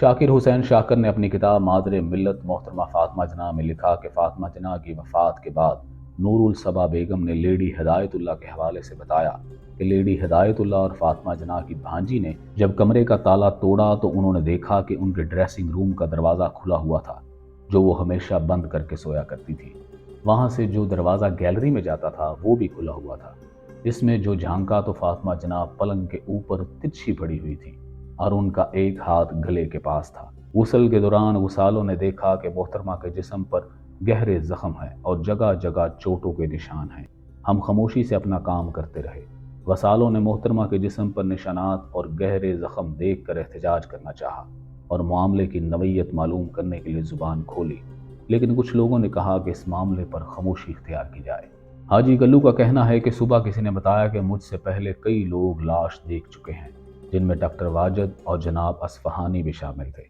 شاکر حسین شاکر نے اپنی کتاب مادر ملت محترمہ فاطمہ جناح میں لکھا کہ فاطمہ جناح کی وفات کے بعد نور الصبا بیگم نے لیڈی ہدایت اللہ کے حوالے سے بتایا کہ لیڈی ہدایت اللہ اور فاطمہ جناح کی بھانجی نے جب کمرے کا تالا توڑا تو انہوں نے دیکھا کہ ان کے ڈریسنگ روم کا دروازہ کھلا ہوا تھا جو وہ ہمیشہ بند کر کے سویا کرتی تھی۔ وہاں سے جو دروازہ گیلری میں جاتا تھا وہ بھی کھلا ہوا تھا۔ اس میں جو جھانکا تو فاطمہ جناح پلنگ کے اوپر ترچھی پڑی ہوئی تھی اور ان کا ایک ہاتھ گلے کے پاس تھا۔ غسل کے دوران غسالوں نے دیکھا کہ محترمہ کے جسم پر گہرے زخم ہیں اور جگہ جگہ چوٹوں کے نشان ہیں۔ ہم خاموشی سے اپنا کام کرتے رہے۔ غسالوں نے محترمہ کے جسم پر نشانات اور گہرے زخم دیکھ کر احتجاج کرنا چاہا اور معاملے کی نوعیت معلوم کرنے کے لیے زبان کھولی، لیکن کچھ لوگوں نے کہا کہ اس معاملے پر خاموشی اختیار کی جائے۔ حاجی گلو کا کہنا ہے کہ صبح کسی نے بتایا کہ مجھ سے پہلے کئی لوگ لاش دیکھ چکے ہیں، جن میں ڈاکٹر واجد اور جناب اصفہانی بھی شامل تھے۔